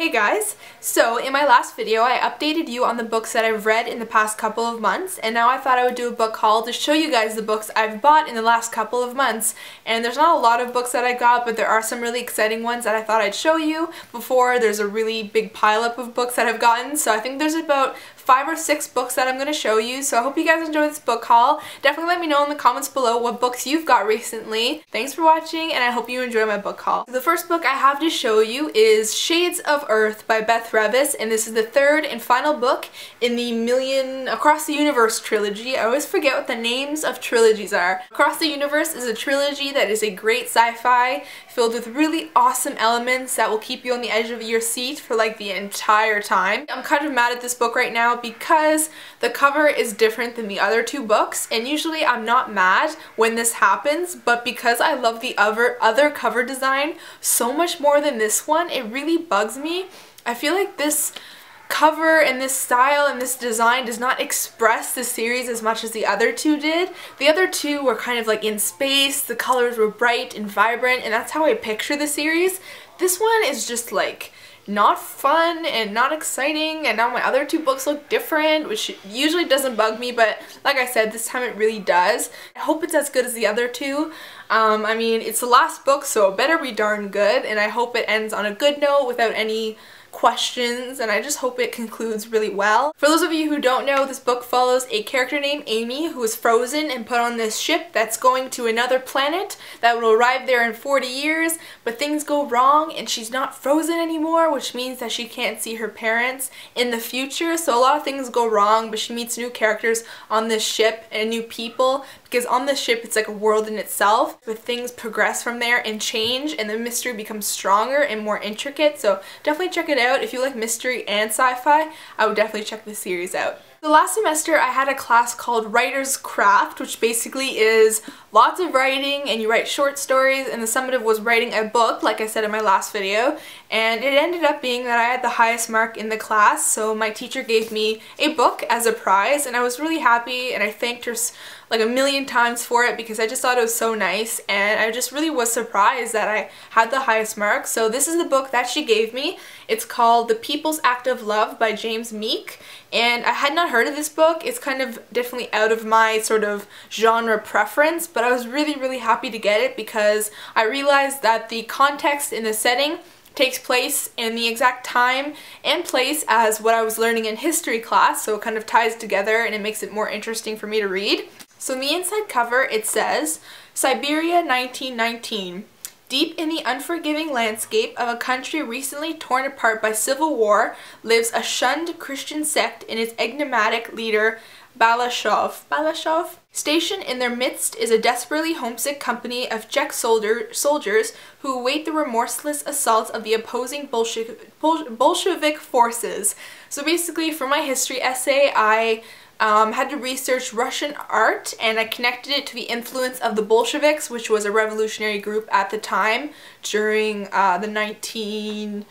Hey guys! So in my last video I updated you on the books that I've read in the past couple of months, and now I thought I would do a book haul to show you guys the books I've bought in the last couple of months. And there's not a lot of books that I got, but there are some really exciting ones that I thought I'd show you before there's a really big pileup of books that I've gotten. So I think there's about 5 or 6 books that I'm going to show you, so I hope you guys enjoy this book haul. Definitely let me know in the comments below what books you've got recently. Thanks for watching, and I hope you enjoy my book haul. So the first book I have to show you is Shades of Earth by Beth Revis, and this is the third and final book in the Across the Universe trilogy. I always forget what the names of trilogies are. Across the Universe is a trilogy that is a great sci-fi filled with really awesome elements that will keep you on the edge of your seat for like the entire time. I'm kind of mad at this book right now because the cover is different than the other 2 books, and usually I'm not mad when this happens, but because I love the other cover design so much more than this one, it really bugs me. I feel like this cover and this style and this design does not express the series as much as the other 2 did. The other 2 were kind of like in space, the colors were bright and vibrant, and that's how I picture the series. This one is just like not fun and not exciting, and now my other 2 books look different, which usually doesn't bug me, but like I said, this time it really does. I hope it's as good as the other 2. I mean, it's the last book, so it better be darn good, and I hope it ends on a good note without any questions, and I just hope it concludes really well. For those of you who don't know, this book follows a character named Amy who is frozen and put on this ship that's going to another planet that will arrive there in 40 years, but things go wrong and she's not frozen anymore, which means that she can't see her parents in the future. So a lot of things go wrong, but she meets new characters on this ship and new people, because on this ship it's like a world in itself, but things progress from there and change, and the mystery becomes stronger and more intricate. So definitely check it out. If you like mystery and sci-fi, I would definitely check this series out. The last semester I had a class called Writer's Craft, which basically is lots of writing and you write short stories, and the summative was writing a book, like I said in my last video, and it ended up being that I had the highest mark in the class, so my teacher gave me a book as a prize, and I was really happy, and I thanked her like a million times for it because I just thought it was so nice, and I just really was surprised that I had the highest mark. So this is the book that she gave me. It's called The People's Act of Love by Meek, and I had not heard of this book. It's kind of definitely out of my sort of genre preference, but I was really happy to get it because I realized that the context in the setting takes place in the exact time and place as what I was learning in history class, so it kind of ties together and it makes it more interesting for me to read. So in the inside cover it says, Siberia 1919. Deep in the unforgiving landscape of a country recently torn apart by civil war lives a shunned Christian sect and its enigmatic leader, Balashov. Stationed in their midst is a desperately homesick company of Czech soldiers who await the remorseless assaults of the opposing Bolshevik forces. So basically, for my history essay, I had to research Russian art, and I connected it to the influence of the Bolsheviks, which was a revolutionary group at the time during the 1915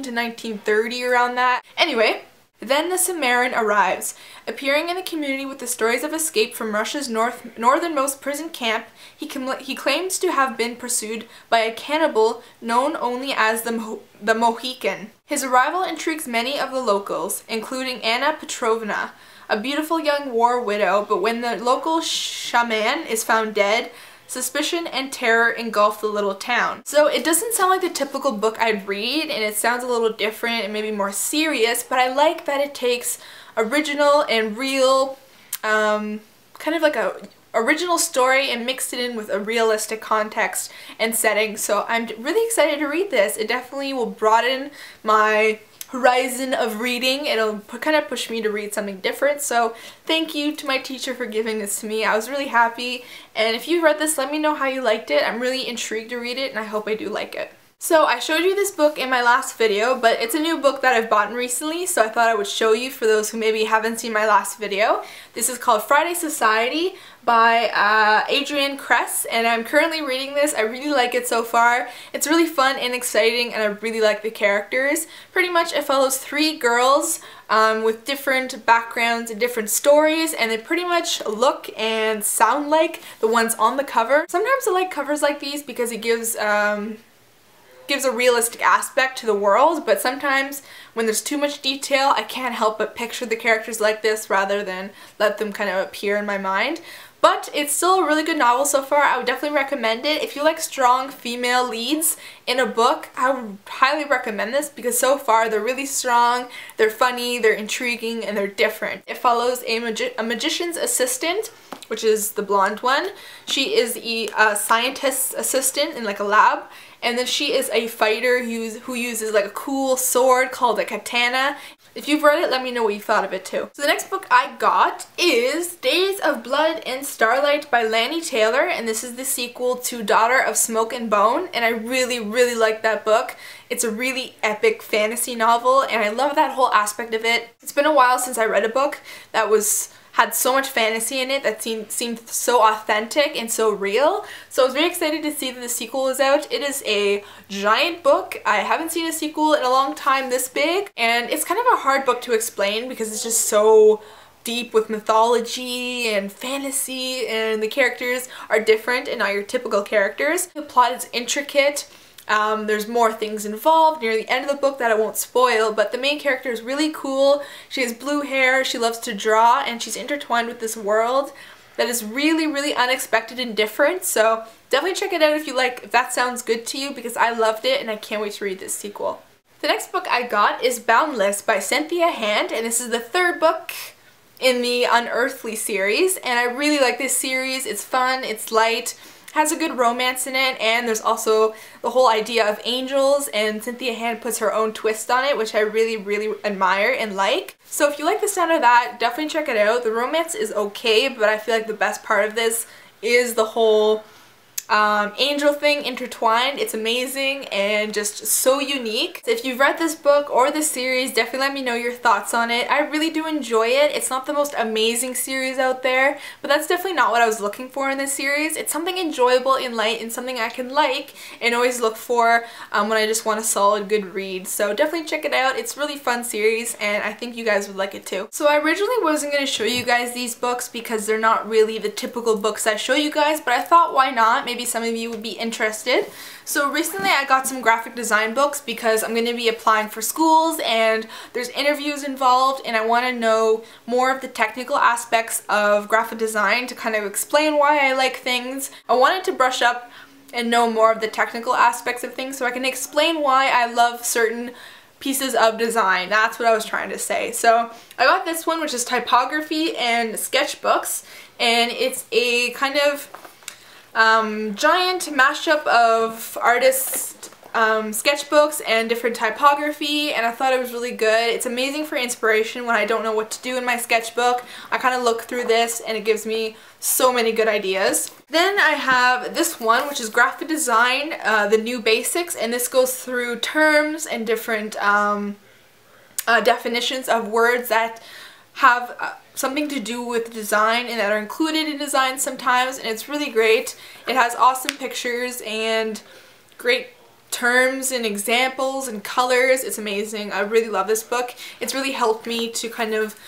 to 1930, around that. Anyway, then the Cimmerian arrives. Appearing in the community with the stories of escape from Russia's northernmost prison camp, he claims to have been pursued by a cannibal known only as the Mohican. His arrival intrigues many of the locals, including Anna Petrovna, a beautiful young war widow, but when the local shaman is found dead, suspicion and terror engulf the little town. So it doesn't sound like the typical book I'd read, and it sounds a little different and maybe more serious, but I like that it takes original and real, kind of like a original story and mixed it in with a realistic context and setting. So I'm really excited to read this. It definitely will broaden my horizon of reading. It'll kind of push me to read something different, so thank you to my teacher for giving this to me. I was really happy, and if you read this, let me know how you liked it. I'm really intrigued to read it, and I hope I do like it. So I showed you this book in my last video, but it's a new book that I've bought recently, so I thought I would show you for those who maybe haven't seen my last video. This is called Friday Society by Adrienne Kress, and I'm currently reading this. I really like it so far. It's really fun and exciting, and I really like the characters. Pretty much it follows 3 girls with different backgrounds and different stories, and they pretty much look and sound like the ones on the cover. Sometimes I like covers like these because it gives gives a realistic aspect to the world, but sometimes when there's too much detail, I can't help but picture the characters like this rather than let them kind of appear in my mind. But it's still a really good novel so far. I would definitely recommend it. If you like strong female leads in a book, I would highly recommend this because so far they're really strong, they're funny, they're intriguing, and they're different. It follows a magician's assistant, which is the blonde one. She is a scientist's assistant in like a lab, and then she is a fighter who uses like a cool sword called a katana. If you've read it, let me know what you thought of it too. So the next book I got is Days of Blood and Starlight by Laini Taylor, and this is the sequel to Daughter of Smoke and Bone, and I really like that book. It's a really epic fantasy novel, and I love that whole aspect of it. It's been a while since I read a book that had so much fantasy in it that seemed so authentic and so real. So I was very excited to see that the sequel is out. It is a giant book. I haven't seen a sequel in a long time this big, and it's kind of a hard book to explain because it's just so deep with mythology and fantasy, and the characters are different and not your typical characters. The plot is intricate. There's more things involved near the end of the book that I won't spoil, but the main character is really cool. She has blue hair, she loves to draw, and she's intertwined with this world that is really unexpected and different. So definitely check it out if that sounds good to you, because I loved it and I can't wait to read this sequel. The next book I got is Boundless by Cynthia, and this is the third book in the Unearthly series, and I really like this series. It's fun, it's light, has a good romance in it, and there's also the whole idea of angels, and Cynthia Hand puts her own twist on it, which I really admire and like. So if you like the sound of that, definitely check it out. The romance is okay, but I feel like the best part of this is the whole angel thing intertwined. It's amazing and just so unique. So if you've read this book or this series, definitely let me know your thoughts on it. I really do enjoy it. It's not the most amazing series out there, but that's definitely not what I was looking for in this series. It's something enjoyable and light and something I can like and always look for when I just want a solid good read. So definitely check it out. It's a really fun series and I think you guys would like it too. So I originally wasn't going to show you guys these books because they're not really the typical books I show you guys, but I thought why not? Maybe some of you would be interested. So recently I got some graphic design books because I'm going to be applying for schools and there's interviews involved, and I want to know more of the technical aspects of graphic design to kind of explain why I like things. I wanted to brush up and know more of the technical aspects of things so I can explain why I love certain pieces of design. That's what I was trying to say. So I got this one, which is Typography and Sketchbooks, and it's a kind of giant mashup of artists' sketchbooks and different typography, and I thought it was really good. It's amazing for inspiration when I don't know what to do in my sketchbook. I kind of look through this and it gives me so many good ideas. Then I have this one, which is Graphic Design, the New Basics, and this goes through terms and different definitions of words that have something to do with design and that are included in design sometimes, and it's really great. It has awesome pictures and great terms and examples and colors. It's amazing. I really love this book. It's really helped me to kind of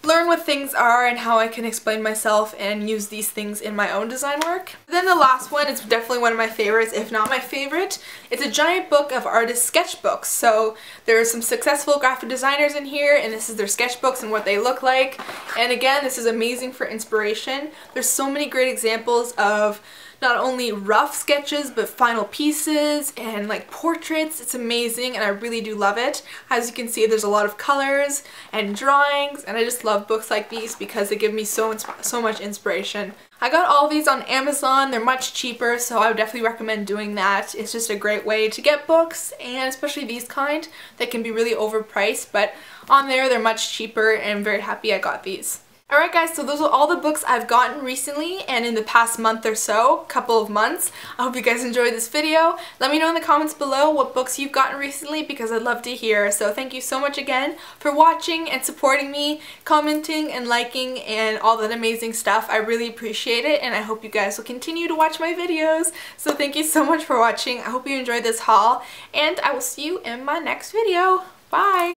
learn what things are and how I can explain myself and use these things in my own design work. Then the last one is definitely one of my favorites, if not my favorite. It's a giant book of artist sketchbooks. So there are some successful graphic designers in here, and this is their sketchbooks and what they look like. And again, this is amazing for inspiration. There's so many great examples of not only rough sketches but final pieces and like portraits. It's amazing and I really do love it. As you can see, there's a lot of colors and drawings, and I just love books like these because they give me so much inspiration. I got all these on Amazon. They're much cheaper, so I would definitely recommend doing that. It's just a great way to get books, and especially these kind that can be really overpriced, but on there they're much cheaper, and I'm very happy I got these. Alright guys, so those are all the books I've gotten recently and in the past month or so, couple of months. I hope you guys enjoyed this video. Let me know in the comments below what books you've gotten recently because I'd love to hear. So thank you so much again for watching and supporting me, commenting and liking and all that amazing stuff. I really appreciate it, and I hope you guys will continue to watch my videos. So thank you so much for watching. I hope you enjoyed this haul, and I will see you in my next video. Bye!